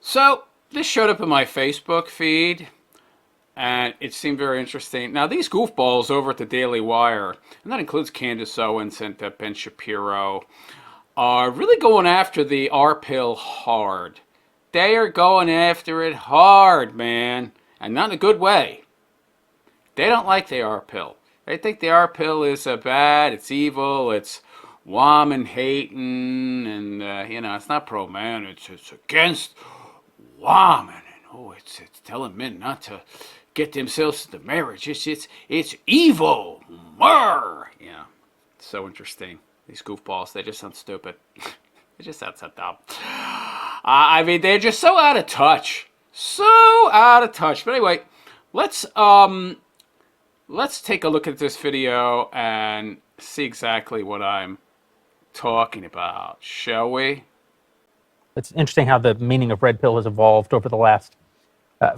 So this showed up in my Facebook feed, and it seemed very interesting. Now, these goofballs over at the Daily Wire, and that includes Candace Owens and Ben Shapiro, are really going after the R pill hard. They are going after it hard, man, and not in a good way. They don't like the R pill. They think the R pill is bad, it's evil, it's woman hating, and it's not pro man. It's against woman, and it's telling men not to get themselves into marriage. It's evil. Murr. Yeah, so interesting. These goofballs, they just sound stupid. They just sound so dumb. I mean, they're just so out of touch. So out of touch. But anyway, let's take a look at this video and see exactly what I'm talking about, shall we? It's interesting how the meaning of red pill has evolved over the last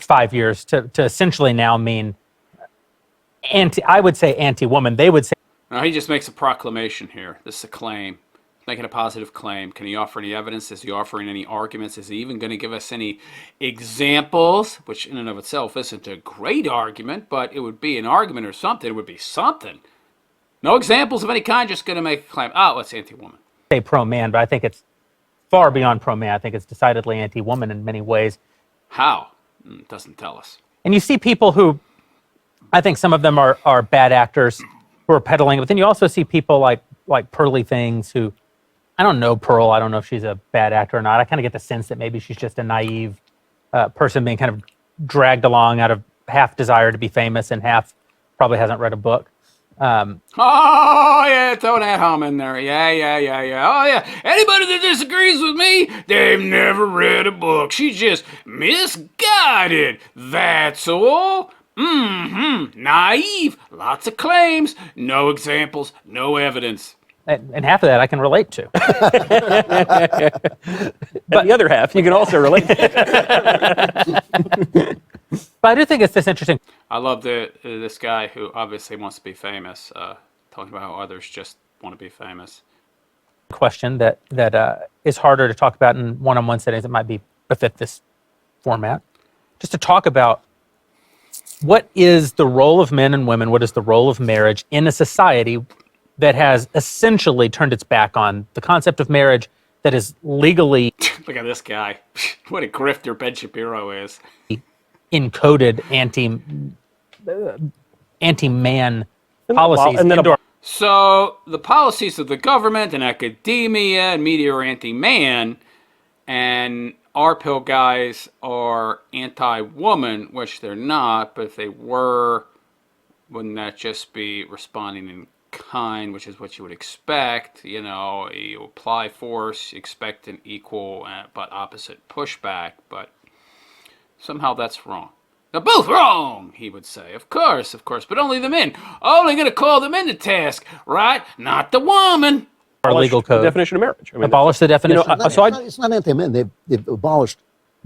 5 years to essentially now mean I would say anti-woman. They would say. Now he just makes a proclamation here. This is a claim. Making a positive claim. Can he offer any evidence? Is he offering any arguments? Is he even going to give us any examples? Which in and of itself isn't a great argument, but it would be an argument or something. It would be something. No examples of any kind, just going to make a claim. Oh, it's anti-woman. Say pro-man, but I think it's far beyond pro-man. I think it's decidedly anti-woman in many ways. How? It doesn't tell us. And you see people who, I think some of them are bad actors who are peddling, but then you also see people like Pearly Things who, I don't know Pearl. I don't know if she's a bad actor or not. I kind of get the sense that maybe she's just a naive person being kind of dragged along out of half desire to be famous and half probably hasn't read a book. Oh, yeah, throw that hum in there. Yeah. Oh, yeah. Anybody that disagrees with me, they've never read a book. She's just misguided. That's all. Naive. Lots of claims. No examples. No evidence. And half of that I can relate to. But the other half you can also relate to. But I do think it's this interesting. I love this guy who obviously wants to be famous, talking about how others just want to be famous. Question that is harder to talk about in one-on-one settings. It might be befit this format. Just to talk about what is the role of men and women, what is the role of marriage in a society that has essentially turned its back on the concept of marriage, that is legally Look at this guy. What a grifter Ben Shapiro is. encoded anti-man policies. So the policies of the government and academia and media are anti-man, and our pill guys are anti-woman, which they're not, but if they were, wouldn't that just be responding in kind, which is what you would expect? You know, you apply force, you expect an equal but opposite pushback, but somehow that's wrong. They're both wrong, he would say. Of course, but only the men. Only going to call the men to task, right? Not the woman. Our legal code. The definition of marriage. I mean, abolish the definition. It's not anti-men. They've abolished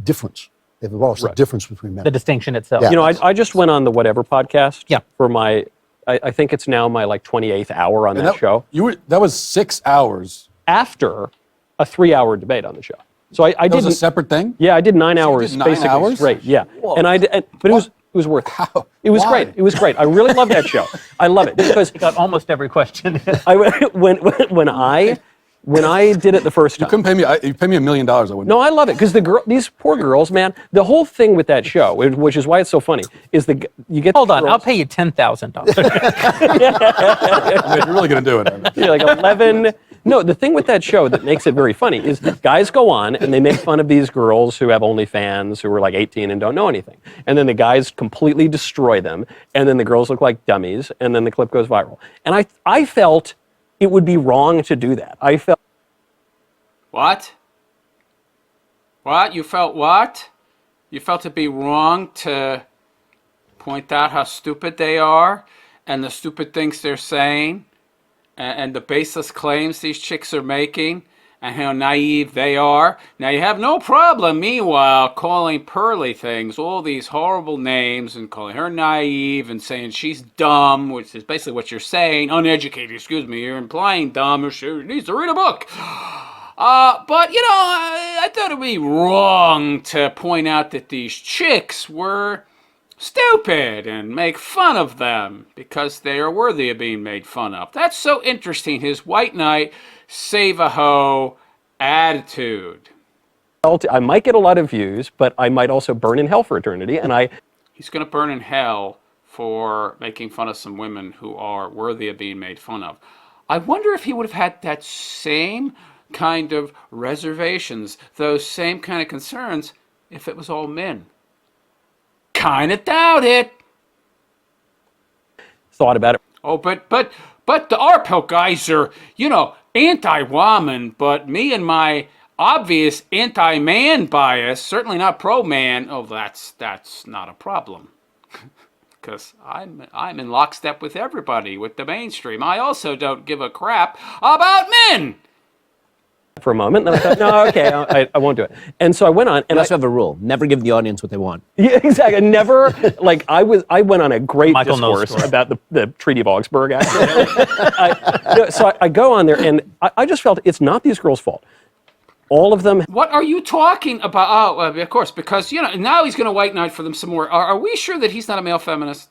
difference. They've abolished the difference between men. The distinction itself. Yeah. You know, I just went on the Whatever podcast. Yeah. For my, I think it's now my 28th hour on that show. That was 6 hours. After a 3-hour debate on the show. So I did That was a separate thing? Yeah, I did 9 So you hours. did 9 basically hours? straight. Yeah. Whoa. But it was worth it. How? It was Why? great. It was great. I really love that show. I love it because Got almost every question. when I did it the first time. You couldn't pay me. You pay me $1 million. I wouldn't. No, I love it because these poor girls, man. The whole thing with that show, which is why it's so funny, is you get. Hold on, I'll pay you $10,000. You're really going to do it. You're like 11. No, the thing with that show that makes it very funny is guys go on and they make fun of these girls who have OnlyFans who are like 18 and don't know anything. And then the guys completely destroy them. And then the girls look like dummies. And then the clip goes viral. And I felt it would be wrong to do that. I felt. What? What? You felt what? You felt it'd be wrong to point out how stupid they are and the stupid things they're saying and the baseless claims these chicks are making and how naive they are. Now you have no problem, meanwhile, calling Pearly Things all these horrible names and calling her naive and saying she's dumb, which is basically what you're saying. Uneducated, excuse me. You're implying dumb or she needs to read a book. But, I thought it'd be wrong to point out that these chicks were stupid and make fun of them because they are worthy of being made fun of. That's so interesting, his white knight, save-a-ho attitude. I might get a lot of views, but I might also burn in hell for eternity. And He's going to burn in hell for making fun of some women who are worthy of being made fun of. I wonder if he would have had that same kind of reservations, those same kind of concerns, if it was all men. Kind of doubt it. thought about it. Oh, but the RPL guys are, anti-woman, but me and my obvious anti-man bias, certainly not pro-man, oh, that's not a problem. Because I'm in lockstep with everybody, with the mainstream. I also don't give a crap about men. For a moment, and then I thought, no, okay, I won't do it. And so I went on, and You also have a rule: never give the audience what they want. yeah, exactly. I never I went on a great Michael knows discourse story. about the Treaty of Augsburg. Actually, so I go on there, and I just felt it's not these girls' fault. All of them. What are you talking about? Oh, of course, because, now he's going to white knight for them some more. Are we sure that he's not a male feminist?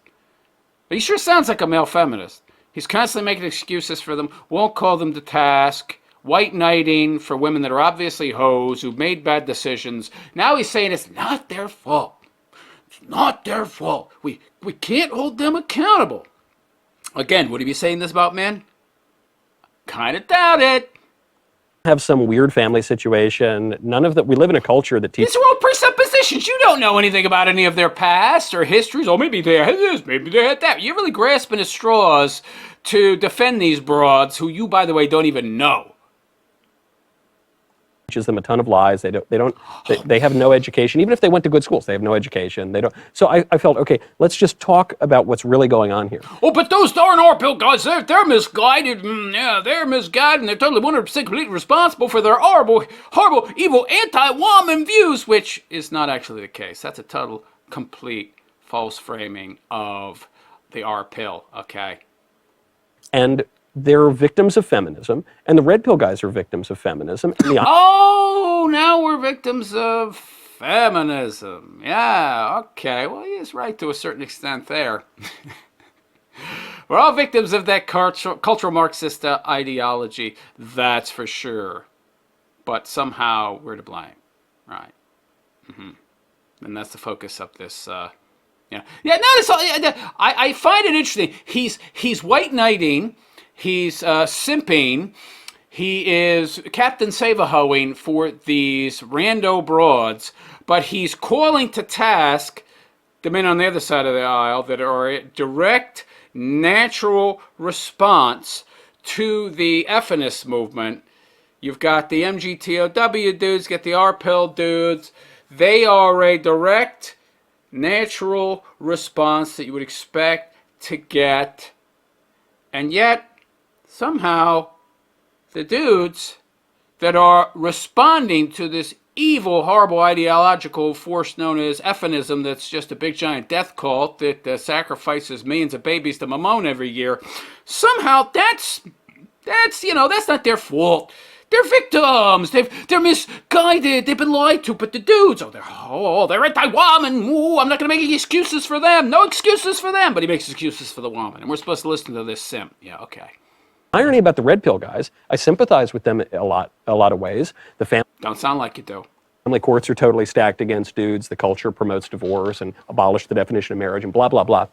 He sure sounds like a male feminist. He's constantly making excuses for them, won't call them to task, white knighting for women that are obviously hoes, who've made bad decisions. Now he's saying it's not their fault. It's not their fault. We can't hold them accountable. Again, would he be saying this about men? Kind of doubt it. Have some weird family situation. None of that. We live in a culture that teaches. These are all presuppositions. You don't know anything about any of their past or histories. Oh, maybe they had this, maybe they had that. You're really grasping at straws to defend these broads who you, by the way, don't even know. Teaches them a ton of lies. They have no education. Even if they went to good schools, they have no education. They don't. So I felt, okay, let's just talk about what's really going on here. Oh, but those darn RPL guys, they're misguided. Yeah, they're misguided, and they're totally 100% completely responsible for their horrible, evil, anti-woman views, which is not actually the case. That's a total, complete false framing of the RPL, okay? And they're victims of feminism, and the red pill guys are victims of feminism. And Oh, now we're victims of feminism. Yeah, okay. Well, he is right to a certain extent there. We're all victims of that cultural Marxist ideology, that's for sure. But somehow we're to blame, right? And that's the focus of this. Yeah. Notice I find it interesting. He's white knighting. He's simping. He is Captain Save-A-Hoing for these rando broads, but he's calling to task the men on the other side of the aisle that are a direct, natural response to the feminist movement. You've got the MGTOW dudes, get the RPL dudes. They are a direct, natural response that you would expect to get, and yet somehow the dudes that are responding to this evil, horrible ideological force known as feminism, that's just a big giant death cult that sacrifices millions of babies to Mammon every year, somehow that's not their fault. They're victims. They're misguided. They've been lied to. But the dudes, they're anti-woman. Ooh, I'm not going to make any excuses for them. No excuses for them. But he makes excuses for the woman. And we're supposed to listen to this simp. Yeah, okay. irony about the red pill guys, I sympathize with them a lot of ways. The Don't sound like you do. family courts are totally stacked against dudes. The culture promotes divorce and abolished the definition of marriage and blah, blah, blah.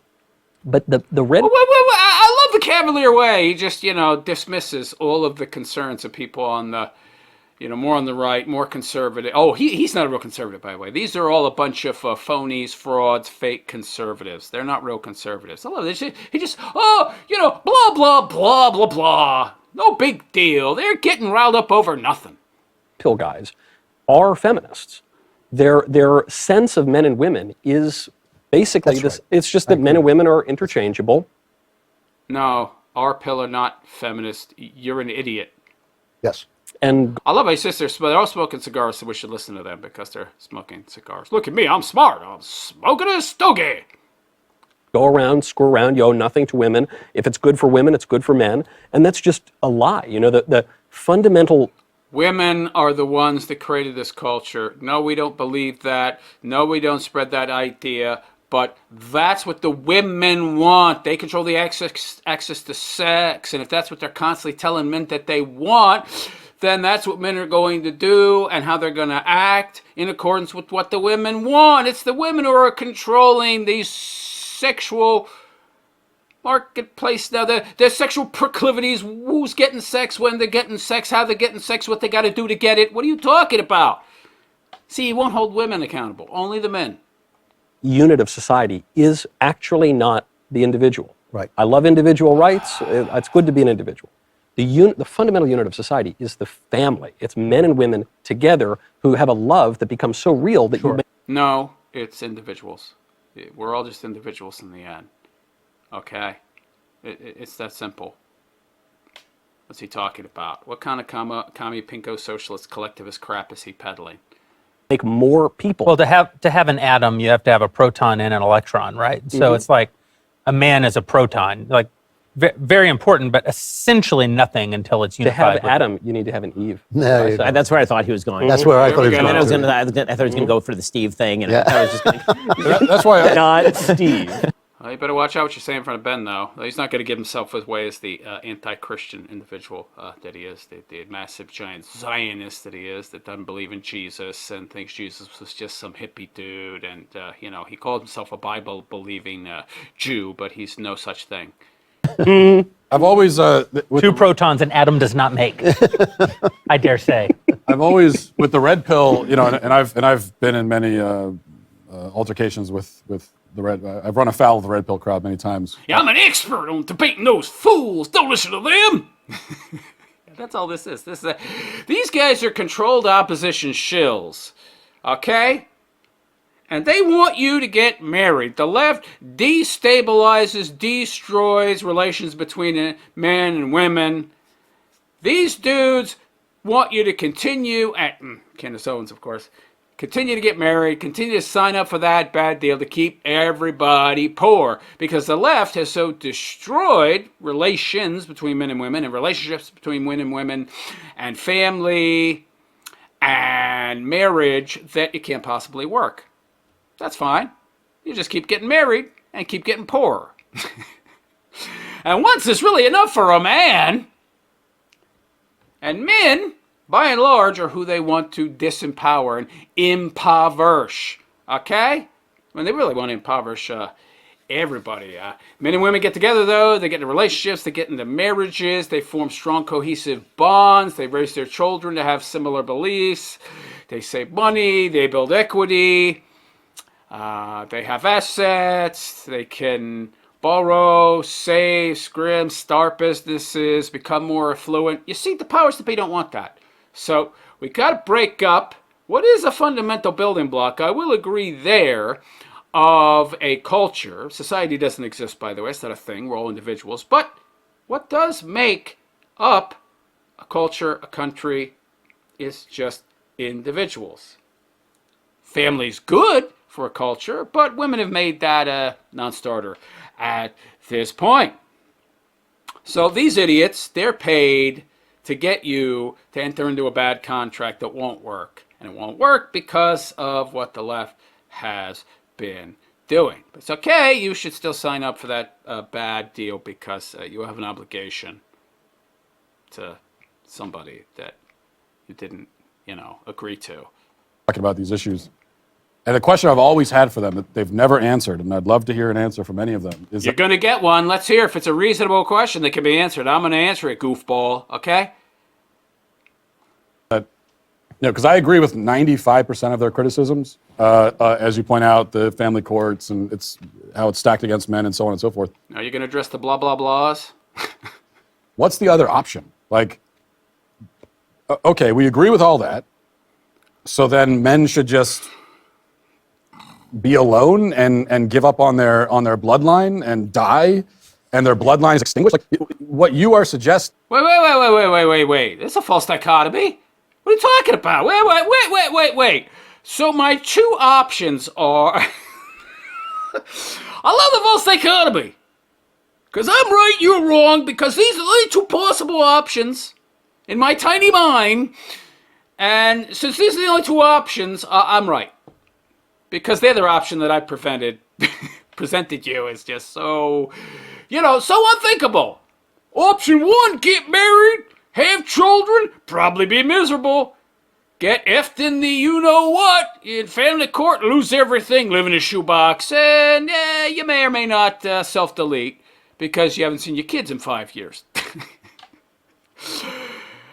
But the red... I love the cavalier way. He just, dismisses all of the concerns of people on the, more on the right, more conservative. Oh, he's not a real conservative, by the way. These are all a bunch of phonies, frauds, fake conservatives. They're not real conservatives. I love this. He just, blah, blah, blah, blah, blah. No big deal. They're getting riled up over nothing. pill guys are feminists. Their sense of men and women is basically That's this. right. It's just that men and women are interchangeable. No, our pill are not feminist. You're an idiot. Yes. And I love my sisters, but they're all smoking cigars, so we should listen to them because they're smoking cigars. Look at me, I'm smart. I'm smoking a stogie. go around, screw around, you owe nothing to women. If it's good for women, it's good for men. And that's just a lie. The fundamental Women are the ones that created this culture. No, we don't believe that. No, we don't spread that idea. But that's what the women want. They control the access to sex. And if that's what they're constantly telling men that they want, then that's what men are going to do and how they're going to act in accordance with what the women want. It's the women who are controlling these sexual marketplace now. Their sexual proclivities, who's getting sex, when they're getting sex, how they're getting sex, what they got to do to get it. What are you talking about? See, you won't hold women accountable, only the men. Unit of society is actually not the individual. Right. I love individual rights. It's good to be an individual. The fundamental unit of society is the family. It's men and women together who have a love that becomes so real that you No, it's individuals. We're all just individuals in the end. Okay? It's that simple. What's he talking about? What kind of commie pinko socialist collectivist crap is he peddling? make more people. Well, to have an atom, you have to have a proton and an electron, right? So it's like a man is a proton, like very important, but essentially nothing until it's to unified. have Adam, you need to have an Eve. No, you don't. That's where I thought he was going. That's where I thought he was There we And go. then going. I thought he was going to go for the Steve thing, and Yeah. I was just going to That's why I, not Steve. Well, you better watch out what you say in front of Ben, though. He's not going to give himself away as the anti-Christian individual that he is, the massive giant Zionist that he is, that doesn't believe in Jesus and thinks Jesus was just some hippie dude. And, he called himself a Bible-believing Jew, but he's no such thing. I've always with Two protons an atom does not make. I dare say. I've always with the red pill, and I've been in many altercations with the red. I've run afoul of the red pill crowd many times. Yeah, I'm an expert on debating those fools. Don't listen to them. That's all this is. These guys are controlled opposition shills, okay? And they want you to get married. The left destabilizes, destroys relations between men and women. These dudes want you to continue at, Candace Owens, of course, continue to get married, continue to sign up for that bad deal to keep everybody poor. Because the left has so destroyed relations between men and women and relationships between men and women and family and marriage that it can't possibly work. That's fine. You just keep getting married and keep getting poorer. And once is really enough for a man. And men, by and large, are who they want to disempower and impoverish. Okay? When they really want to impoverish everybody. Men and women get together, though. They get into relationships. They get into marriages. They form strong, cohesive bonds. They raise their children to have similar beliefs. They save money. They build equity. They have assets. They can borrow, save, scrim, start businesses, become more affluent. You see, the powers that be don't want that. So we got to break up what is a fundamental building block, I will agree there, of a culture. Society doesn't exist, by the way. It's not a thing. We're all individuals. But what does make up a culture, a country, is just individuals. Family's good for a culture, but women have made that a non-starter at this point. So these idiots, they're paid to get you to enter into a bad contract that won't work. And it won't work because of what the left has been doing. But it's okay, you should still sign up for that bad deal because you have an obligation to somebody that you didn't, agree to. Talking about these issues. And the question I've always had for them that they've never answered, and I'd love to hear an answer from any of them, is You're going to get one. Let's hear if it's a reasonable question that can be answered. I'm going to answer it, goofball, okay? because I agree with 95% of their criticisms. As you point out, the family courts and it's how it's stacked against men and so on and so forth. Are you going to address the blah, blah, blahs? What's the other option? Okay, we agree with all that. So then men should just be alone and give up on their bloodline and die, and their bloodline is extinguished. What you are suggesting. Wait. That's a false dichotomy. What are you talking about? Wait. So my two options are... I love the false dichotomy. Because I'm right, you're wrong, because these are the only two possible options. in my tiny mind. And since these are the only two options, I'm right. Because the other option that I presented you is just so, so unthinkable. Option 1, get married, have children, probably be miserable. Get effed in the you-know-what in family court, lose everything, live in a shoebox, and you may or may not self-delete because you haven't seen your kids in 5 years.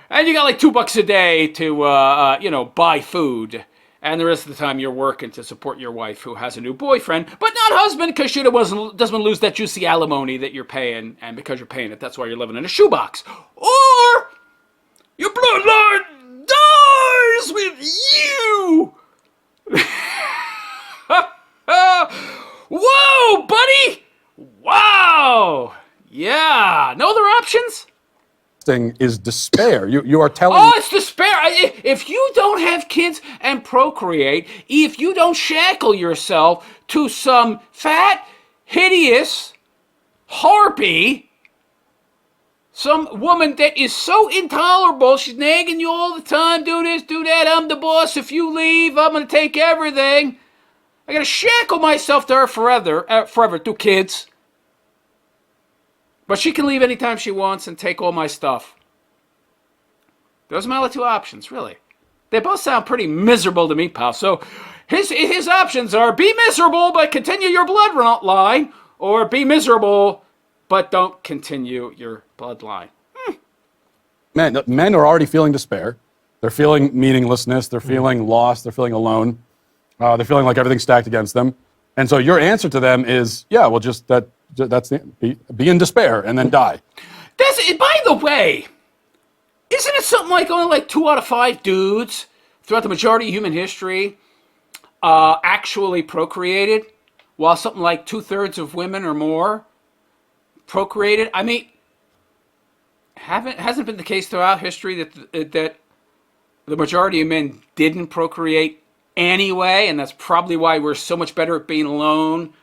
And you got like $2 a day to, buy food. And the rest of the time you're working to support your wife who has a new boyfriend, but not husband because she doesn't lose that juicy alimony that you're paying. And because you're paying it, that's why you're living in a shoebox. Or your bloodline dies with you. Whoa, buddy. Wow. Yeah. No other options? Is despair. You are telling. Oh, it's despair. If you don't have kids and procreate, if you don't shackle yourself to some fat, hideous harpy, some woman that is so intolerable, she's nagging you all the time, do this, do that, I'm the boss, if you leave, I'm going to take everything. I got to shackle myself to her forever through kids. But she can leave anytime she wants and take all my stuff. Those are my only two options, really. They both sound pretty miserable to me, pal. So his options are be miserable but continue your bloodline, or be miserable but don't continue your bloodline. Men are already feeling despair. They're feeling meaninglessness. They're feeling lost. They're feeling alone. They're feeling like everything's stacked against them. And so your answer to them is, yeah, well, that's be in despair and then die. By the way, isn't it something like only like 2 out of 5 dudes throughout the majority of human history actually procreated, while something like 2/3 of women or more procreated? I mean, hasn't been the case throughout history that the majority of men didn't procreate anyway, and that's probably why we're so much better at being alone,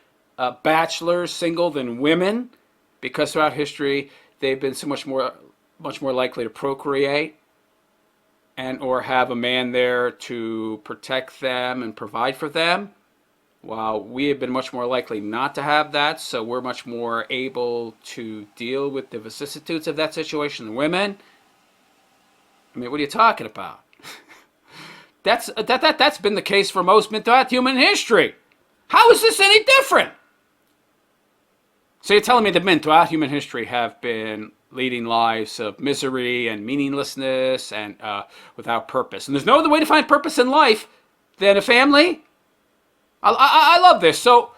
bachelors, single, than women, because throughout history they've been so much more likely to procreate and or have a man there to protect them and provide for them, while we have been much more likely not to have that, so we're much more able to deal with the vicissitudes of that situation than women. I mean, what are you talking about? That's been the case for most men throughout human history. How is this any different? So you're telling me that men throughout human history have been leading lives of misery and meaninglessness and without purpose. And there's no other way to find purpose in life than a family? I love this. So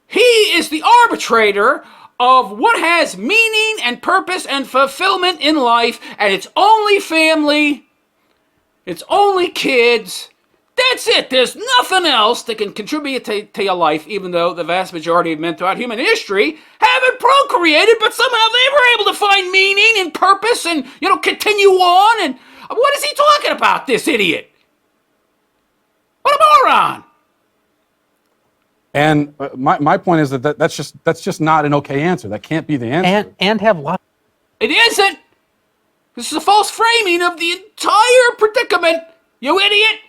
he is the arbitrator of what has meaning and purpose and fulfillment in life, and it's only family. It's only kids. That's it. There's nothing else that can contribute to your life, even though the vast majority of men throughout human history haven't procreated, but somehow they were able to find meaning and purpose and, continue on. And what is he talking about, this idiot? What a moron. And my point is that's just not an okay answer. That can't be the answer. And have lots. It isn't. This is a false framing of the entire predicament, you idiot.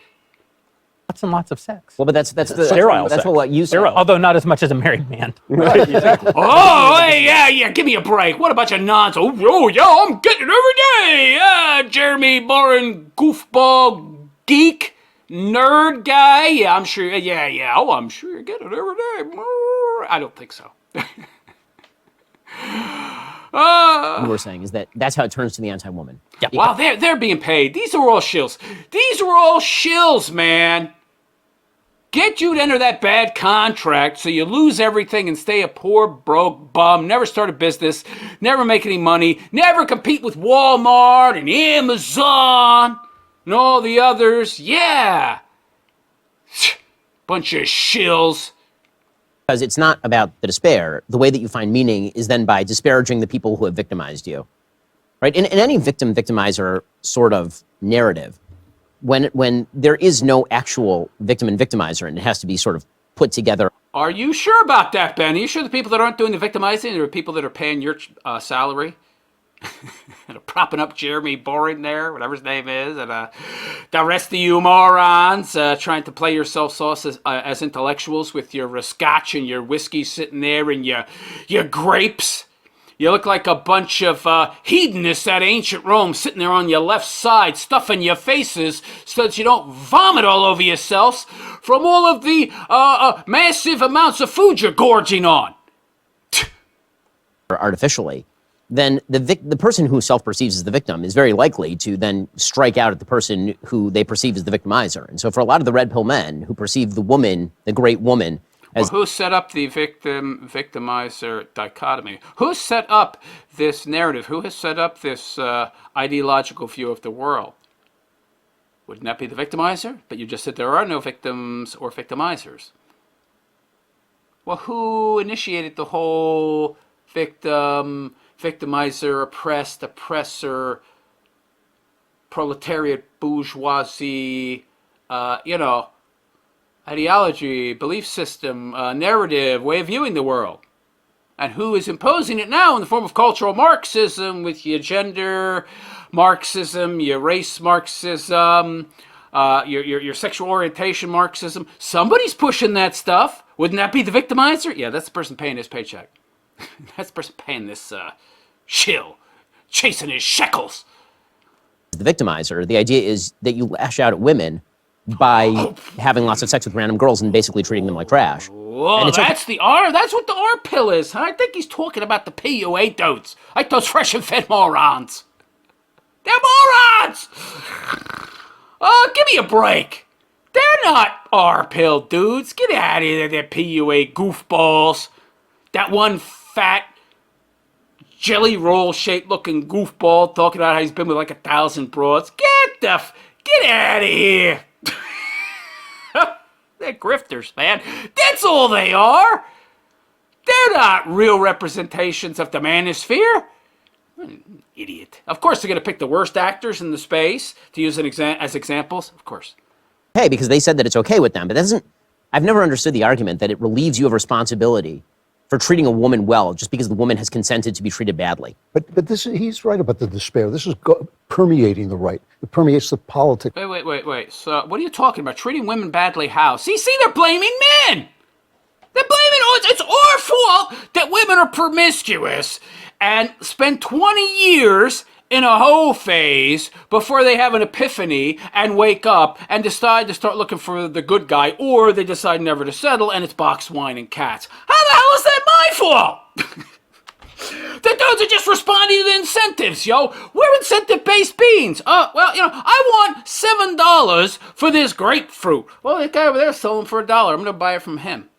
Lots and lots of sex. Well, but that's Sterile that's sex. what you said. Sterile. Although not as much as a married man. Oh, hey, yeah, give me a break. What a bunch of nonsense. Oh, yeah, I'm getting it every day. Jeremy Boren, goofball, geek, nerd guy. Yeah, I'm sure. Yeah. Oh, I'm sure you're getting it every day. I don't think so. What we're saying is that's how it turns to the anti-woman. Yeah. Wow, they're being paid. These are all shills. These are all shills, man. Get you to enter that bad contract so you lose everything and stay a poor, broke bum, never start a business, never make any money, never compete with Walmart and Amazon and all the others. Yeah. Bunch of shills. Because it's not about the despair. The way that you find meaning is then by disparaging the people who have victimized you. Right? In any victim-victimizer sort of narrative, when there is no actual victim and victimizer, and it has to be sort of put together. Are you sure about that, Ben? Are you sure the people that aren't doing the victimizing are people that are paying your salary? propping up Jeremy Boring there, whatever his name is, and the rest of you morons trying to play yourself as intellectuals with your scotch and your whiskey sitting there and your grapes. You look like a bunch of hedonists at ancient Rome sitting there on your left side, stuffing your faces so that you don't vomit all over yourselves from all of the massive amounts of food you're gorging on. Artificially, then the person who self-perceives as the victim is very likely to then strike out at the person who they perceive as the victimizer. And so for a lot of the red pill men who perceive the woman, the great woman, as... Well, who set up the victimizer dichotomy? Who set up this narrative? Who has set up this ideological view of the world? Wouldn't that be the victimizer? But you just said there are no victims or victimizers. Well, who initiated the whole victimizer, oppressed, oppressor, proletariat, bourgeoisie, ideology, belief system, narrative, way of viewing the world? And who is imposing it now in the form of cultural Marxism with your gender Marxism, your race Marxism, your sexual orientation Marxism? Somebody's pushing that stuff. Wouldn't that be the victimizer? Yeah, that's the person paying his paycheck. That's the person paying this shill, chasing his shekels. The victimizer, the idea is that you lash out at women by having lots of sex with random girls and basically treating them like trash. Whoa, that's the R. That's what the R pill is, huh? I think he's talking about the PUA dotes, like those fresh and fed morons. They're morons. Give me a break. They're not R pill dudes. Get out of here, they're PUA goofballs. That one fat jelly roll shaped looking goofball talking about how he's been with like 1,000 broads. Get out of here. They're grifters, man. That's all they are. They're not real representations of the manosphere. Idiot. Of course they're going to pick the worst actors in the space to use as examples. Of course. Hey, because they said that it's okay with them, but that doesn't... I've never understood the argument that it relieves you of responsibility for treating a woman well just because the woman has consented to be treated badly. But he's right about the despair. This is permeating the right. It permeates the politics. Wait. So what are you talking about? Treating women badly how? See, they're blaming men. They're blaming, it's our fault that women are promiscuous and spend 20 years in a hoe phase before they have an epiphany and wake up and decide to start looking for the good guy, or they decide never to settle and it's box wine and cats. How the hell is that my fault? The dudes are just responding to the incentives, yo. We're incentive-based beings. I want $7 for this grapefruit. Well, that guy over there is selling for $1. I'm going to buy it from him.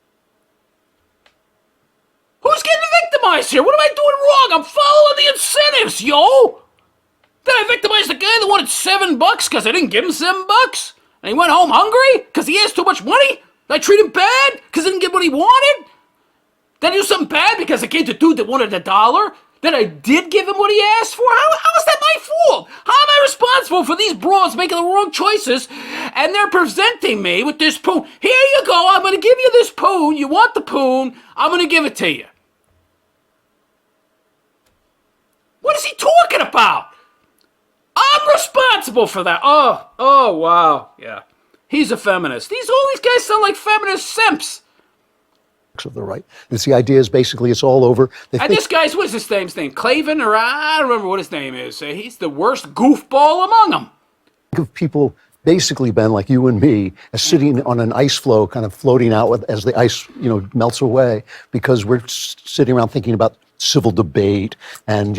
Who's getting victimized here? What am I doing wrong? I'm following the incentives, yo. Did I victimize the guy that wanted $7 because I didn't give him $7? And he went home hungry because he asked too much money? Did I treat him bad because I didn't get what he wanted? Did I do something bad because I gave the dude that wanted $1? Then I did give him what he asked for? How is that my fault? How am I responsible for these broads making the wrong choices and they're presenting me with this poon? Here you go, I'm going to give you this poon. You want the poon, I'm going to give it to you. What is he talking about? I'm responsible for that. Oh, wow. Yeah. He's a feminist. All these guys sound like feminist simps. Of the right. It's the idea is basically it's all over. And this guy's, what's his name's name? Clavin, or I don't remember what his name is. He's the worst goofball among them. Think of people basically, Ben, like you and me, as sitting on an ice floe, kind of floating out as the ice, melts away, because we're sitting around thinking about civil debate and,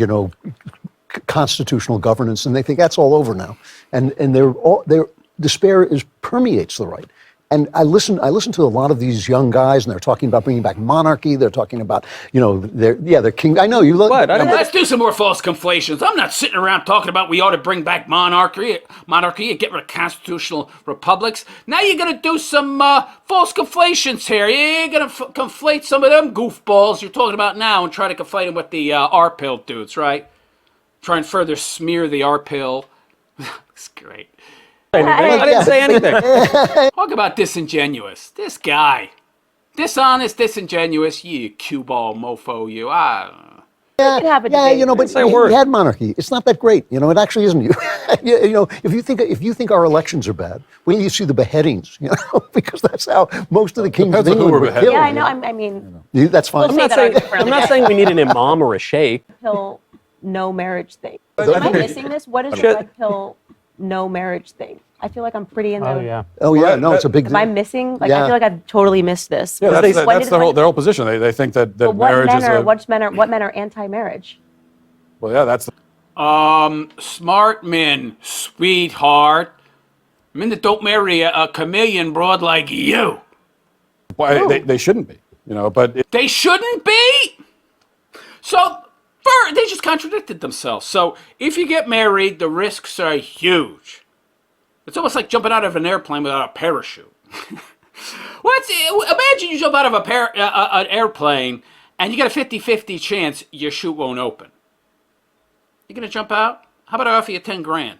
constitutional governance, and they think that's all over now. And their despair permeates the right. And I listen to a lot of these young guys, and they're talking about bringing back monarchy. They're talking about, their king. I know you look. What? Let's do some more false conflations. I'm not sitting around talking about we ought to bring back monarchy and get rid of constitutional republics. Now you're going to do some false conflations here. You're going to conflate some of them goofballs you're talking about now and try to conflate them with the R-pill dudes, right? Try and further smear the R-pill. It's great. I didn't say anything. Talk about disingenuous. This guy. Dishonest, disingenuous. You cue ball mofo, you. can have a yeah, debate. you know, but Say a we word. had monarchy. It's not that great. You know, it actually isn't. You know, if you think our elections are bad, wait till you see the beheadings. You know, because that's how most of the kings of Depends on who England were were beheaded. killed. Yeah, I you know. know? I mean, That's fine. We'll I'm say not that saying argument for I'm another not day. saying we need an imam or a sheikh. pill, no marriage thing. Am I missing this? What is the Shit. red pill, no marriage thing? I feel like I'm pretty in the. Oh yeah. Oh yeah, no, it's a big. Am I missing? Like, Yeah. I feel like I've totally missed this. Yeah, Because that's, when that's did- when- their whole position. They think that But what marriage men is are a. what men are anti-marriage? Well, yeah, that's. Smart men, sweetheart. Men that don't marry a chameleon broad like you. Why they shouldn't be, you know. But They shouldn't be. So they just contradicted themselves. So if you get married, the risks are huge. It's almost like jumping out of an airplane without a parachute. Imagine you jump out of an airplane and you get a 50-50 chance your chute won't open. You gonna jump out? How about I offer you 10 grand?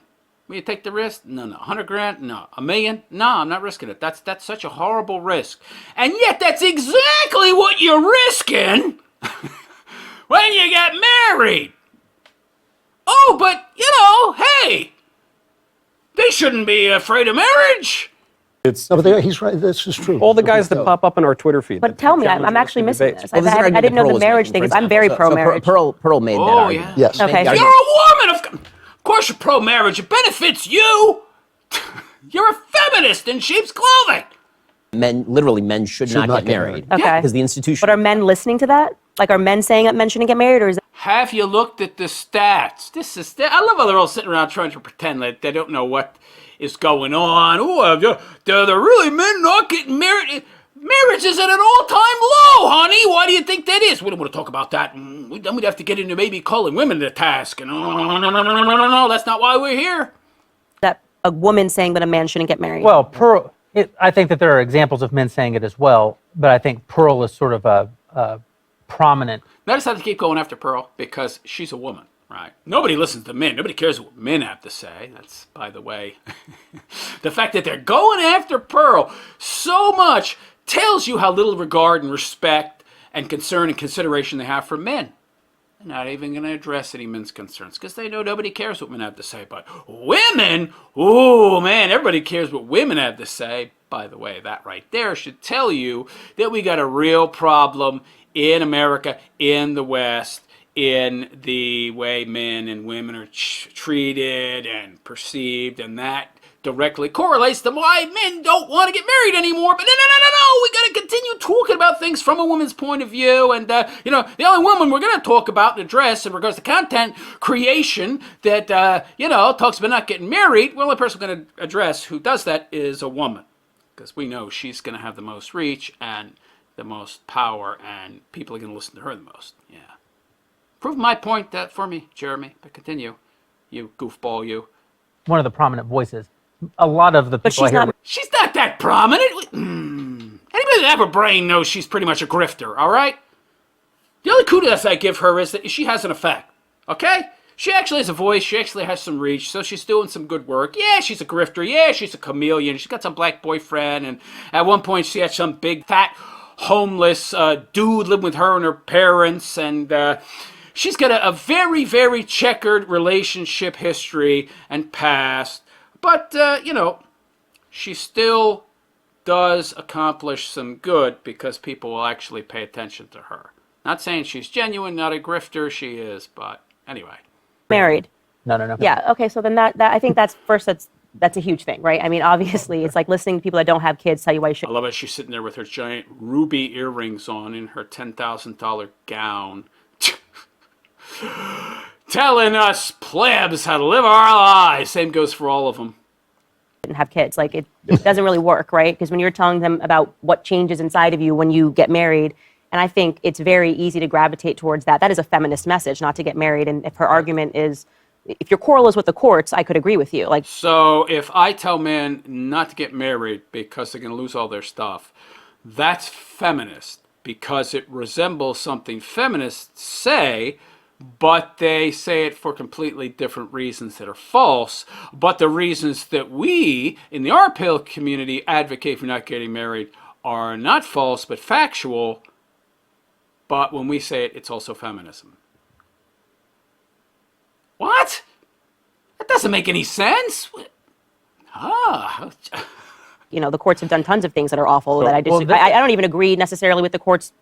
Will you take the risk? No. 100 grand? No. A million? No, I'm not risking it. That's such a horrible risk. And yet that's exactly what you're risking when you get married. Oh, but hey, they shouldn't be afraid of marriage. it's No, but he's right. This is true. All the guys that pop up on our Twitter feed. But that tell me, challenge I'm us actually to missing debates. this. Well, this is an I argument didn't that know Pearl the was marriage making, thing. for Is I'm very example. So pro-marriage. Pearl made that Oh, argument. yeah. Yes. Okay. Made the You're argument. a woman. Of course you're pro-marriage. It benefits you. You're a feminist in sheep's clothing. Men should not get married. Okay. Because the institution. But are men listening to that? Like, are men saying that men shouldn't get married, or is it? Have you looked at the stats? I love how they're all sitting around trying to pretend that they don't know what is going on. Oh, they're really men not getting married. Marriage is at an all-time low, honey. Why do you think that is? We don't want to talk about that. Then we'd have to get into maybe calling women to task. And no, that's not why we're here. That a woman saying that a man shouldn't get married? Well, Pearl. I think that there are examples of men saying it as well, but I think Pearl is sort of a prominent. Notice how they keep going after Pearl because she's a woman, right? Nobody listens to men. Nobody cares what men have to say. That's, by the way, the fact that they're going after Pearl so much tells you how little regard and respect and concern and consideration they have for men. They're not even going to address any men's concerns because they know nobody cares what men have to say. But women, oh man, everybody cares what women have to say. By the way, that right there should tell you that we got a real problem in America, in the West, in the way men and women are treated and perceived, and that directly correlates to why men don't want to get married anymore. But no, we got to continue talking about things from a woman's point of view. And, the only woman we're going to talk about and address in regards to content creation that, talks about not getting married, the only person we're going to address who does that is a woman. Because we know she's going to have the most reach and the most power, and people are going to listen to her the most. Yeah. Prove my point for me, Jeremy. But continue. You goofball, you. One of the prominent voices. A lot of the But people I she's hear. not. She's not that prominent. Anybody that have a brain knows she's pretty much a grifter, all right? The only kudos I give her is that she has an effect, okay? She actually has a voice. She actually has some reach, so she's doing some good work. Yeah, she's a grifter. Yeah, she's a chameleon. She's got some black boyfriend, and at one point she had some big, fat, homeless dude living with her and her parents, and she's got a very, very checkered relationship history and past. But, she still does accomplish some good because people will actually pay attention to her. Not saying she's genuine, not a grifter, she is, but anyway. Married. No. Yeah. Okay. So then that I think that's a huge thing, right? I mean, obviously, it's like listening to people that don't have kids tell you why you should. I love it. She's sitting there with her giant ruby earrings on in her $10,000 gown. Telling us plebs how to live our lives. Same goes for all of them. And have kids. Like it doesn't really work, right? Because when you're telling them about what changes inside of you when you get married, and I think it's very easy to gravitate towards that. That is a feminist message, not to get married. And if her argument is, if your quarrel is with the courts, I could agree with you. Like, so if I tell men not to get married because they're going to lose all their stuff, that's feminist because it resembles something feminists say, but they say it for completely different reasons that are false. But the reasons that we in the RPL community advocate for not getting married are not false but factual. But when we say it, it's also feminism. What? That doesn't make any sense. Ah. The courts have done tons of things that are awful that I well, disagree. I don't even agree necessarily with the courts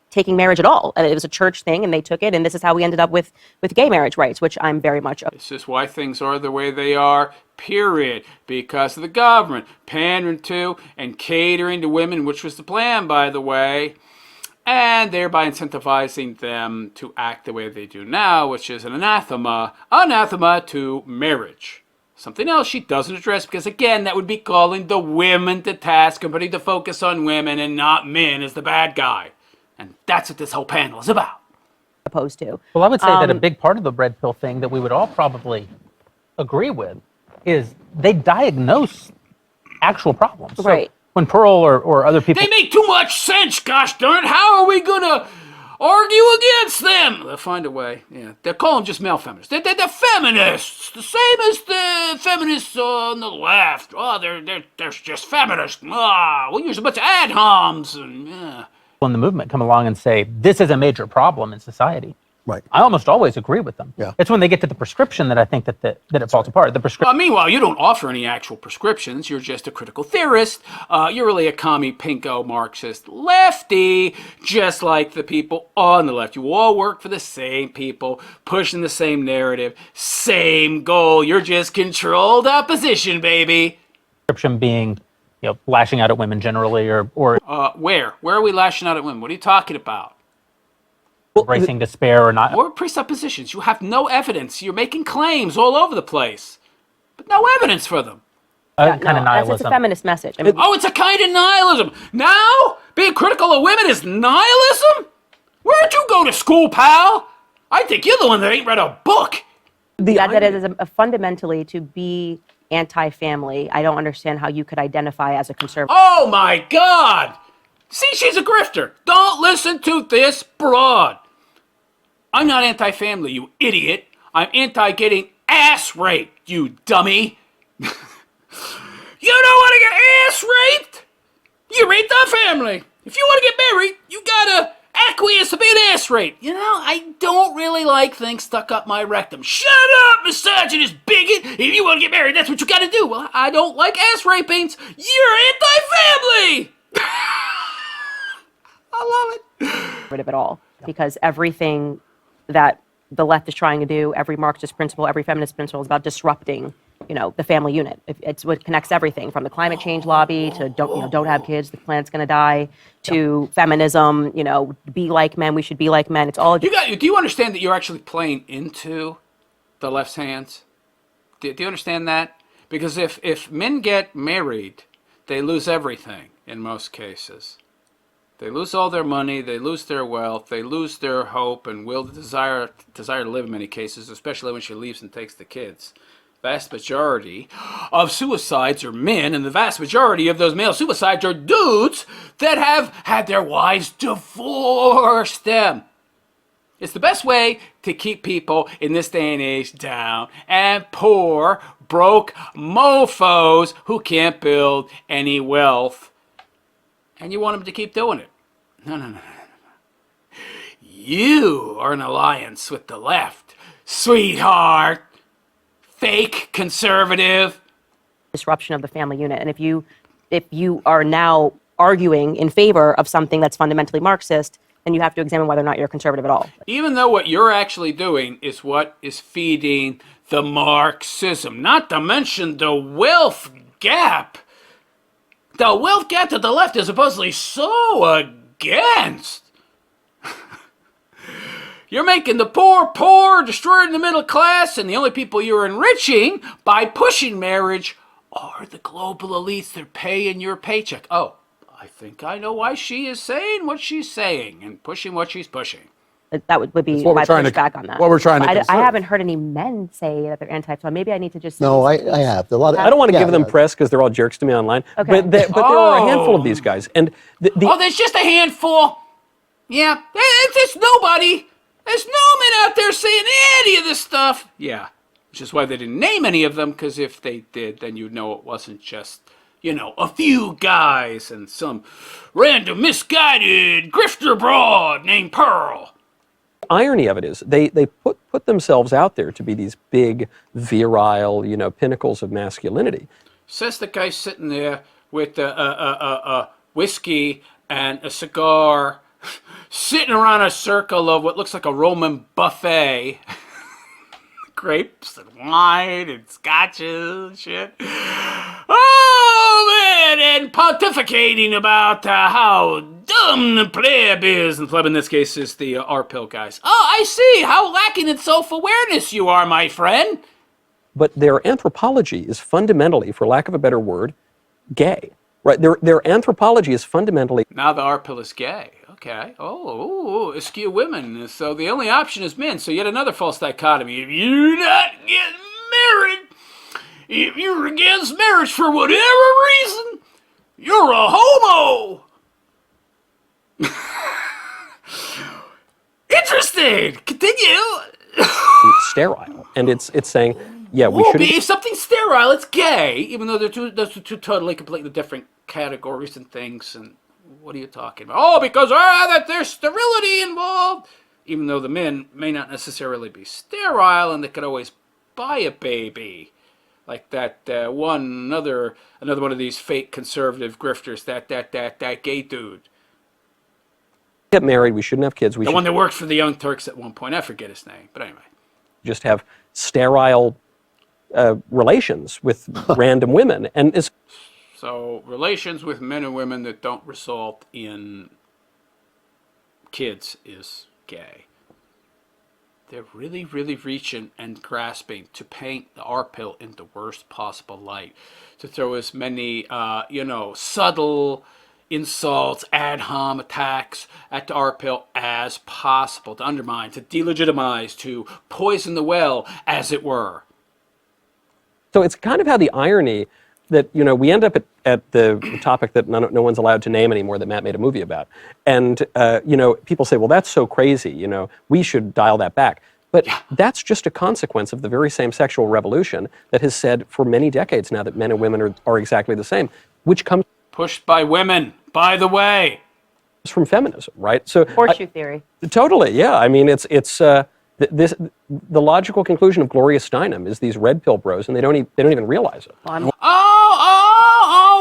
taking marriage at all. It was a church thing, and they took it, and this is how we ended up with gay marriage rights, which I'm very much. This is why things are the way they are, period. Because of the government pandering to and catering to women, which was the plan, by the way, and thereby incentivizing them to act the way they do now, which is an anathema to marriage. Something else she doesn't address, because again, that would be calling the women to task and putting the focus on women and not men as the bad guy. And that's what this whole panel is about. Opposed to. Well, I would say that a big part of the red pill thing that we would all probably agree with is they diagnose actual problems. Right. So when Pearl or other people... They make too much sense, gosh darn it. How are we going to argue against them? They'll find a way. Yeah, they'll call them just male feminists. They're feminists, the same as the feminists on the left. Oh, they're just feminists. We'll use a bunch of ad homs and... in the movement come along and say, this is a major problem in society. Right. I almost always agree with them. Yeah. It's when they get to the prescription that I think that it falls apart. The prescription. Meanwhile, you don't offer any actual prescriptions. You're just a critical theorist. You're really a commie, pinko, Marxist lefty, just like the people on the left. You all work for the same people, pushing the same narrative, same goal. You're just controlled opposition, baby. Prescription being, lashing out at women generally, or Where? Where are we lashing out at women? What are you talking about? embracing despair or not. Or presuppositions. You have no evidence. You're making claims all over the place, but no evidence for them. Kind of It's a nihilism. feminist message. I mean, Oh, it's a kind of nihilism. Now, being critical of women is nihilism? Where'd you go to school, pal? I think you're the one that ain't read a book. that is fundamentally to be anti-family. I don't understand how you could identify as a conservative. Oh my God! See, she's a grifter. Don't listen to this broad. I'm not anti-family, you idiot. I'm anti-getting ass raped, you dummy. You don't want to get ass raped? You raped our family. If you want to get married, you gotta acquiesce to being ass raped. I don't really like things stuck up my rectum. Shut up, misogynist bigot. If you want to get married, that's what you gotta do. Well, I don't like ass rapings. You're anti-family. I love it. At all, because everything that the left is trying to do, every Marxist principle, every feminist principle is about disrupting, the family unit. It's what connects everything from the climate change lobby to don't have kids, the planet's going to die, to feminism, be like men, we should be like men. It's all. Do you understand that you're actually playing into the left's hands? Do you understand that? Because if men get married, they lose everything in most cases. They lose all their money, they lose their wealth, they lose their hope and will, desire to live in many cases, especially when she leaves and takes the kids. Vast majority of suicides are men, and the vast majority of those male suicides are dudes that have had their wives divorce them. It's the best way to keep people in this day and age down and poor, broke mofos who can't build any wealth. And you want them to keep doing it. No. You are in alliance with the left, sweetheart. Fake conservative. Disruption of the family unit. And if you are now arguing in favor of something that's fundamentally Marxist, then you have to examine whether or not you're conservative at all. Even though what you're actually doing is what is feeding the Marxism, not to mention the wealth gap. The wealth gap that the left is supposedly so against. You're making the poor, destroying the middle class, and the only people you're enriching by pushing marriage are the global elites. They're paying your paycheck. Oh, I think I know why she is saying what she's saying and pushing what she's pushing. That would be what we're my trying to- pushback on that. what we're trying to I conserve. haven't heard any men say that they're anti-family. Maybe I need to just. No, I have. A lot of, I don't want to give them press because they're all jerks to me online. Okay. But there are a handful of these guys. And Oh, there's just a handful. Yeah, it's nobody. There's no men out there saying any of this stuff. Yeah, which is why they didn't name any of them, because if they did, then you'd know it wasn't just, a few guys and some random misguided grifter broad named Pearl. irony of it is they put themselves out there to be these big, virile, pinnacles of masculinity. Says the guy sitting there with a whiskey and a cigar, sitting around a circle of what looks like a Roman buffet. Grapes and wine and scotches and shit. Oh, man, and pontificating about how dumb the pleb is. And the pleb in this case is the R-pill guys. Oh, I see how lacking in self-awareness you are, my friend. But their anthropology is fundamentally, for lack of a better word, gay. Right? Their anthropology is fundamentally... Now the R-pill is gay. Okay. Oh, askew women. So the only option is men. So yet another false dichotomy. If you're not getting married, if you're against marriage for whatever reason, you're a homo. Interesting. Continue. sterile. And it's saying, yeah, we Well, shouldn't... if something's sterile, it's gay, even though those are two totally, completely different categories and things. And what are you talking about? Oh, because that there's sterility involved. Even though the men may not necessarily be sterile, and they could always buy a baby, like that another one of these fake conservative grifters, that gay dude. Get married, we shouldn't have kids. We The should one that worked for the Young Turks at one point. I forget his name, but anyway. just have sterile relations with random women. And it's... So relations with men and women that don't result in kids is gay. They're really, really reaching and grasping to paint the R-pill in the worst possible light, to throw as many, subtle insults, ad hom attacks at the R-pill as possible, to undermine, to delegitimize, to poison the well, as it were. So it's kind of how the irony that, we end up at the topic that no one's allowed to name anymore that Matt made a movie about. And, people say, well, that's so crazy, we should dial that back. But that's just a consequence of the very same sexual revolution that has said for many decades now that men and women are exactly the same, which comes... Pushed by women, by the way. From feminism, right? So Horseshoe theory. Totally, yeah. I mean, it's the logical conclusion of Gloria Steinem is these red pill bros, and they don't even realize it.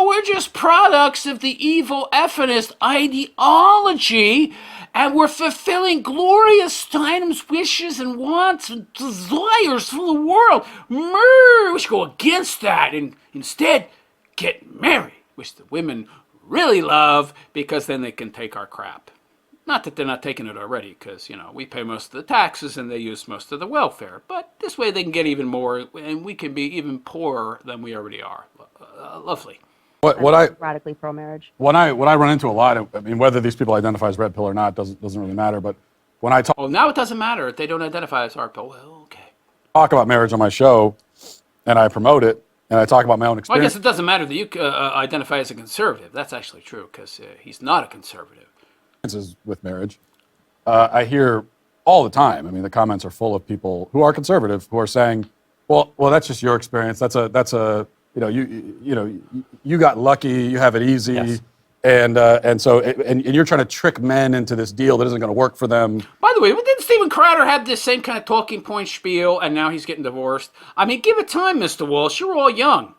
We're just products of the evil effeminist ideology, and we're fulfilling Gloria Steinem's wishes and wants and desires for the world. We should go against that and instead get married, which the women really love, because then they can take our crap. Not that they're not taking it already, because, we pay most of the taxes and they use most of the welfare. But this way they can get even more, and we can be even poorer than we already are. Lovely. What I radically pro-marriage. what I run into a lot, I mean, whether these people identify as red pill or not doesn't really matter. But when I Oh, now it doesn't matter if they don't identify as R-pill. Well, okay. talk about marriage on my show, and I promote it, and I talk about my own Well, I experience, guess it doesn't matter that you identify as a conservative. That's actually true, because he's not a conservative. with marriage, I hear all the time. I mean, the comments are full of people who are conservative who are saying, "Well, that's just your experience. That's a you got lucky. You have it easy." Yes. And so you're trying to trick men into this deal that isn't going to work for them. By the way, didn't Steven Crowder have this same kind of talking point spiel, and now he's getting divorced? I mean, give it time, Mr. Walsh. You're all young.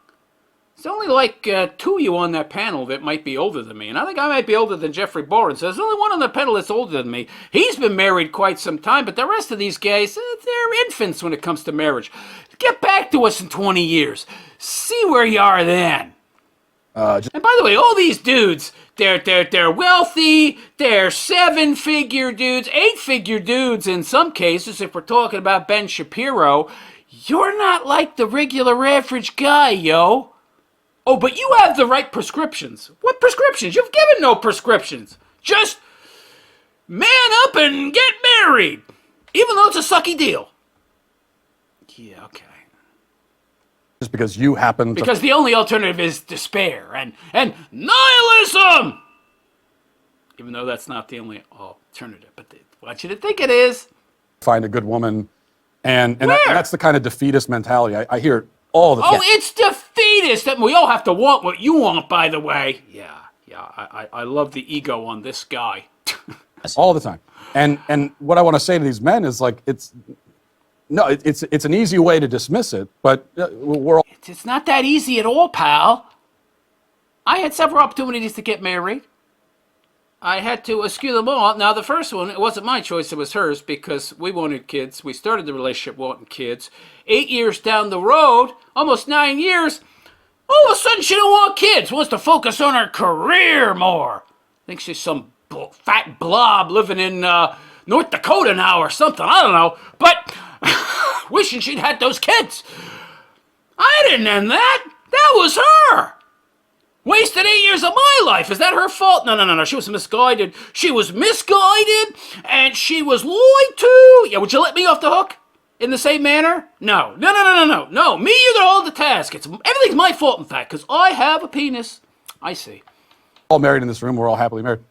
There's only like two of you on that panel that might be older than me, and I think I might be older than Jeffrey Boren. So there's only one on the panel that's older than me. He's been married quite some time, but the rest of these guys, they're infants when it comes to marriage. Get back to us in 20 years. See where you are then. And by the way, all these dudes, they're wealthy, they're 7-figure dudes, 8-figure dudes in some cases, if we're talking about Ben Shapiro. You're not like the regular average guy, yo. Oh, but you have the right prescriptions. What prescriptions? You've given no prescriptions. Just man up and get married, even though it's a sucky deal. Yeah, okay. Just because you happen to... Because the only alternative is despair and nihilism! Even though that's not the only alternative. But they want you to think it is. find a good woman, and that's the kind of defeatist mentality. I hear it all the time. Oh, it's defeatist. That we all have to want what you want, by the way. Yeah. I love the ego on this guy. all the time. And what I want to say to these men is like, it's an easy way to dismiss it, but we're all. It's not that easy at all, pal. I had several opportunities to get married. I had to eschew them all. Now, the first one, it wasn't my choice, it was hers, because we wanted kids. We started the relationship wanting kids. 8 years down the road, almost 9 years, all of a sudden she don't want kids, wants to focus on her career more. Thinks she's some fat blob living in North Dakota now or something, I don't know. But wishing she'd had those kids. I didn't end that. That was her. Wasted 8 years of my life. Is that her fault? No. She was misguided. She was misguided, and she was lied to. Yeah, would you let me off the hook in the same manner? No. No, me, you're gonna hold the task. Everything's my fault, in fact, because I have a penis. I see. All married in this room. We're all happily married.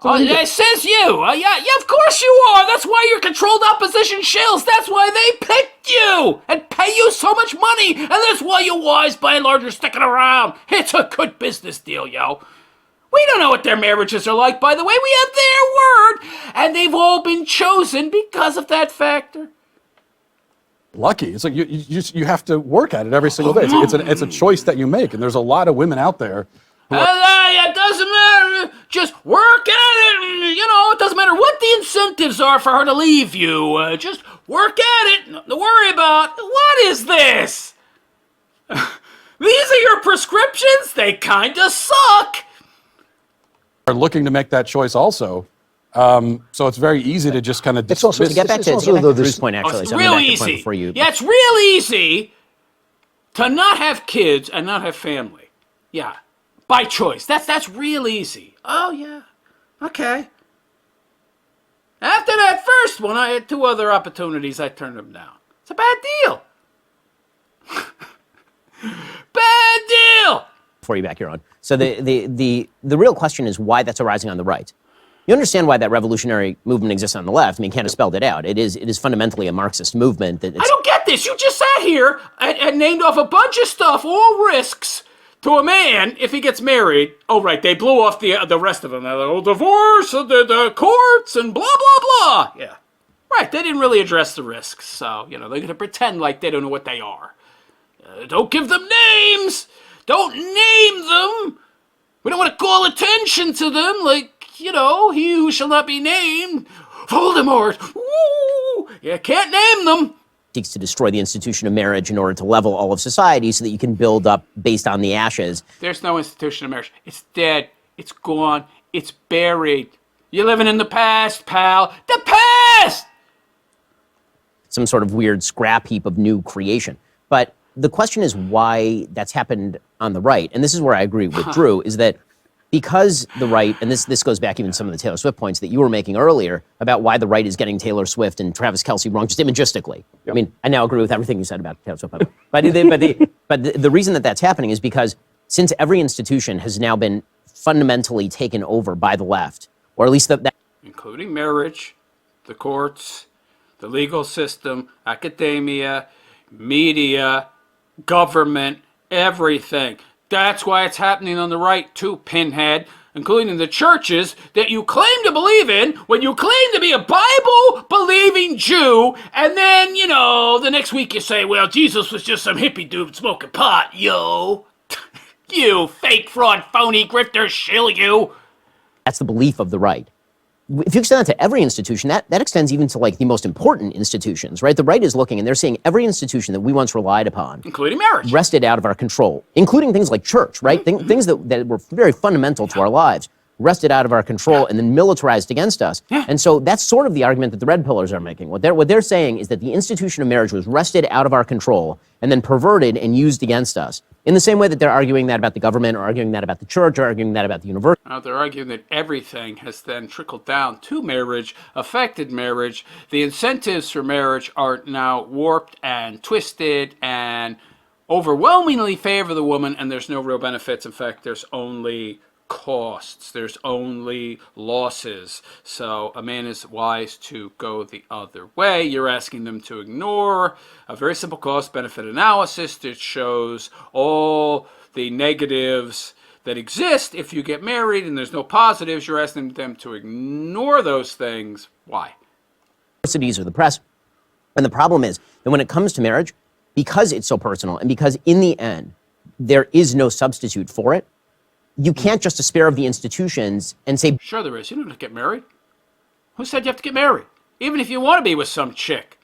It says you. Yeah, of course you are. That's why you're controlled opposition shills. That's why they picked you and pay you so much money. And that's why you wives, by and large, are sticking around. It's a good business deal, yo. We don't know what their marriages are like, by the way. We have their word. And they've all been chosen because of that factor. Lucky. It's like you have to work at it every single day. It's a choice that you make. And there's a lot of women out there. It doesn't matter. Just work at it. It doesn't matter what the incentives are for her to leave you. Just work at it. Nothing to worry about. What is this? These are your prescriptions? They kind of suck. Are looking to make that choice also. So it's very easy to just kind of It's also To get back to Drew's point, actually. It's so real I'm gonna back to the point easy. before you. Yeah, it's real easy to not have kids and not have family. Yeah. By choice. That's real easy. Oh, yeah. Okay. After that first one, I had 2 other opportunities. I turned them down. It's a bad deal. Bad deal. Before you back here on. So the real question is why that's arising on the right. You understand why that revolutionary movement exists on the left. I mean, Kant has spelled it out. It is fundamentally a Marxist movement. I don't get this. You just sat here and named off a bunch of stuff, all risks, to a man if he gets married. Oh, right, they blew off the rest of them. They're like, divorce, the courts, and blah, blah, blah. Yeah. Right, they didn't really address the risks. So, they're going to pretend like they don't know what they are. Don't give them names. Don't name them. We don't want to call attention to them like, he who shall not be named. Voldemort. Woo! You can't name them. Seeks to destroy the institution of marriage in order to level all of society so that you can build up based on the ashes. There's no institution of marriage. It's dead. It's gone. It's buried. You're living in the past, pal. The past! Some sort of weird scrap heap of new creation. But the question is why that's happened on the right. And this is where I agree with Drew, is that because the right, and this goes back even to some of the Taylor Swift points that you were making earlier about why the right is getting Taylor Swift and Travis Kelce wrong, just imagistically. Yep. I mean, I now agree with everything you said about Taylor Swift. But the reason that that's happening is because since every institution has now been fundamentally taken over by the left, or at least that including marriage, the courts, the legal system, academia, media, government, everything. That's why it's happening on the right too, pinhead, including the churches that you claim to believe in when you claim to be a Bible-believing Jew, and then, the next week you say, well, Jesus was just some hippie dude smoking pot, yo. You fake, fraud, phony, grifter, shill you. That's the belief of the right. If you extend that to every institution, that extends even to the most important institutions, right? The right is looking and they're seeing every institution that we once relied upon, including marriage, wrested out of our control, including things like church, right? Things that were very fundamental to our lives, wrested out of our control and then militarized against us. Yeah. And so that's sort of the argument that the red pillars are making. What they're saying is that the institution of marriage was wrested out of our control and then perverted and used against us. In the same way that they're arguing that about the government, or arguing that about the church, or arguing that about the university. They're arguing that everything has then trickled down to marriage, affected marriage. The incentives for marriage are now warped and twisted and overwhelmingly favor the woman, and there's no real benefits. In fact, there's only costs. There's only losses. So a man is wise to go the other way. You're asking them to ignore a very simple cost-benefit analysis that shows all the negatives that exist if you get married and there's no positives. You're asking them to ignore those things. Why? Universities or the press. And the problem is that when it comes to marriage, because it's so personal and because in the end, there is no substitute for it, you can't just despair of the institutions and say, Sure there is. You don't have to get married. Who said you have to get married? Even if you want to be with some chick.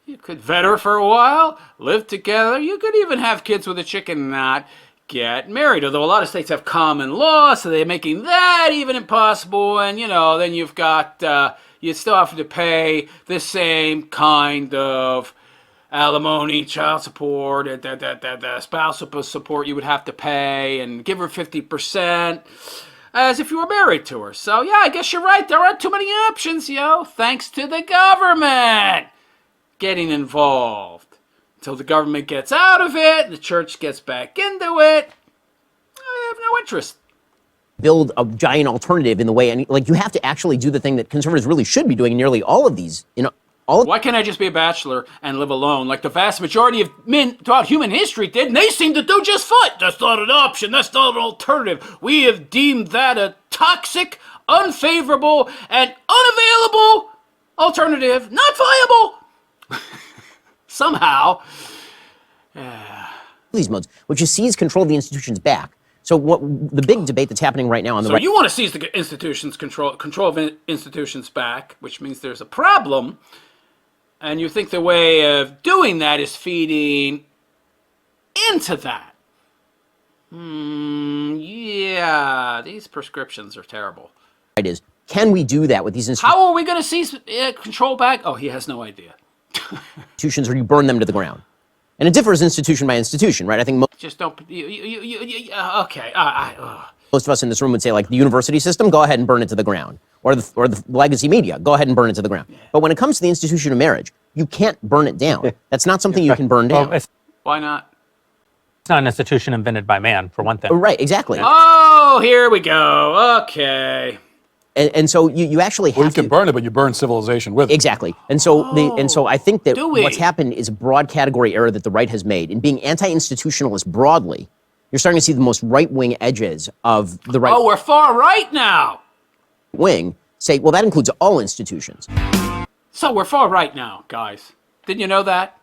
You could vet her for a while, live together. You could even have kids with a chick and not get married. Although a lot of states have common law, so they're making that even impossible. And, then you've got, you still have to pay the same kind of alimony, child support, the spousal support you would have to pay, and give her 50% as if you were married to her. So, yeah, I guess you're right. There aren't too many options, thanks to the government getting involved. Until the government gets out of it, the church gets back into it, I have no interest. build a giant alternative in the way, and like you have to actually do the thing that conservatives really should be doing in nearly all of these, Why can't I just be a bachelor and live alone like the vast majority of men throughout human history did, and they seem to do just fine? That's not an option. That's not an alternative. We have deemed that a toxic, unfavorable, and unavailable alternative. Not viable. Somehow. these modes, which is seize control of the institutions back. So what the big debate that's happening right now on the So right, you want to seize the institutions control of institutions back, which means there's a problem, and you think the way of doing that is feeding into that. Yeah, these prescriptions are terrible. is, can we do that with these How are we going to seize control back? Oh, he has no idea. institutions, or you burn them to the ground? And it differs institution by institution, right? I think Just don't. Okay. most of us in this room would say, like, the university system, go ahead and burn it to the ground. Or the legacy media, go ahead and burn it to the ground. But when it comes to the institution of marriage, you can't burn it down. That's not something you can burn down. Well, it's Why not? not an institution invented by man, for one thing. Right, exactly. Oh, here we go. Okay. And so you actually have Well, you to... can burn it, but you burn civilization with it. Exactly. And so I think that do we? what's happened is a broad category error that the right has made. In being anti-institutionalist broadly, you're starting to see the most right-wing edges of the right Oh, we're far right now. wing say, well, that includes all institutions. So we're far right now, guys. Didn't you know that?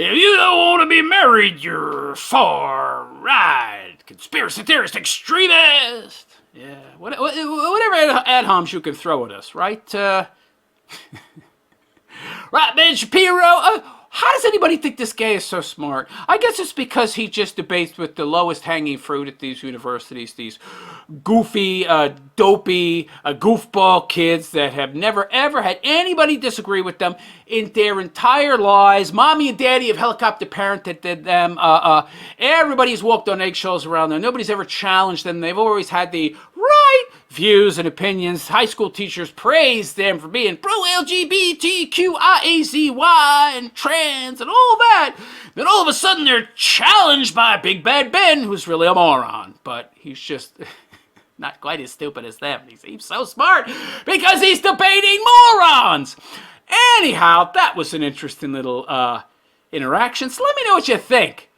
If you don't want to be married, you're far right. Conspiracy theorist, extremist. Yeah, whatever ad homs you can throw at us, right? Right, Ben Shapiro. How does anybody think this guy is so smart? I guess it's because he just debates with the lowest hanging fruit at these universities, these goofy, dopey, goofball kids that have never ever had anybody disagree with them in their entire lives. Mommy and daddy have helicopter parented them. Everybody's walked on eggshells around them. Nobody's ever challenged them. They've always had the right views and opinions. High school teachers praise them for being pro-LGBTQIAZY and trans and all that. Then all of a sudden they're challenged by Big Bad Ben, who's really a moron. But he's just not quite as stupid as them. He seems so smart because he's debating morons. Anyhow, that was an interesting little interaction. So let me know what you think.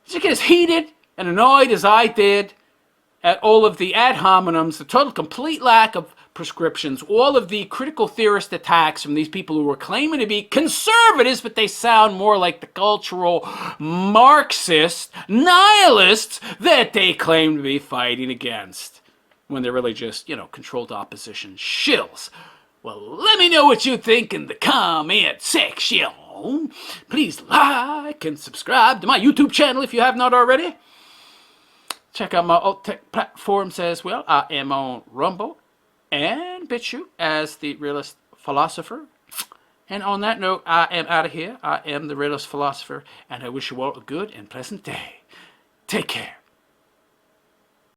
Did you get as heated and annoyed as I did at all of the ad hominems, the total complete lack of prescriptions, all of the critical theorist attacks from these people who were claiming to be conservatives, but they sound more like the cultural Marxist nihilists that they claim to be fighting against, when they're really just, controlled opposition shills. Well, let me know what you think in the comment section. Please like and subscribe to my YouTube channel if you have not already. Check out my alt tech platforms as well. I am on Rumble and BitChute as the Realist Philosopher. And on that note, I am out of here. I am the Realist Philosopher, and I wish you all a good and pleasant day. Take care.